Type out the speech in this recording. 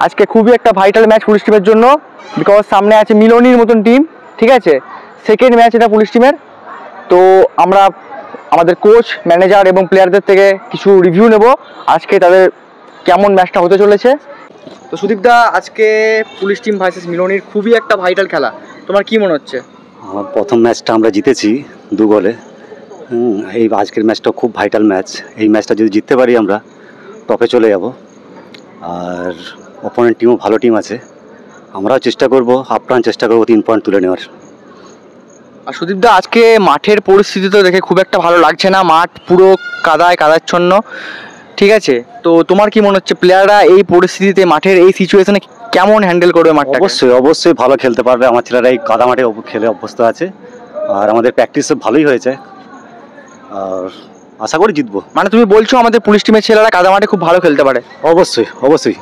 আজকে খুবই একটা ভাইটাল ম্যাচ পুলিশ টিমের জন্য, বিকজ সামনে আছে মিলনির মতন টিম, ঠিক আছে। সেকেন্ড ম্যাচ এটা পুলিশ টিমের। তো আমরা আমাদের কোচ, ম্যানেজার এবং প্লেয়ারদের থেকে কিছু রিভিউ নেব আজকে তাদের কেমন ম্যাচটা হতে চলেছে। তো সুদীপদা, আজকে পুলিশ টিম ভার্সেস মিলনির খুবই একটা ভাইটাল খেলা, তোমার কি মনে হচ্ছে? আমার প্রথম ম্যাচটা আমরা জিতেছি 2 গোলে। এই আজকের ম্যাচটা খুব ভাইটাল ম্যাচ। এই ম্যাচটা যদি জিততে পারি আমরা টপে চলে যাব। আর অপোনেন্ট টিমও ভালো টিম আছে, আমরাও চেষ্টা করব, আপ্রাণ চেষ্টা করবো 3 পয়েন্ট তুলে নেওয়ার। আর সুদীপদা, আজকে মাঠের পরিস্থিতি তো দেখে খুব একটা ভালো লাগছে না, মাঠ পুরো কাদাচ্ছন্ন, ঠিক আছে। তো তোমার কি মনে হচ্ছে প্লেয়াররা এই পরিস্থিতিতে, মাঠের এই সিচুয়েশনে কেমন হ্যান্ডেল করবে মাঠটা? অবশ্যই ভালো খেলতে পারবে। আমার ছেলেরা এই কাদা মাঠে খেলে অভ্যস্ত আছে, আর আমাদের প্র্যাকটিসও ভালোই হয়েছে, আর আশা করি জিতবো। মানে তুমি বলছো আমাদের পুলিশ টিমের ছেলেরা কাদা মাঠে খুব ভালো খেলতে পারে? অবশ্যই।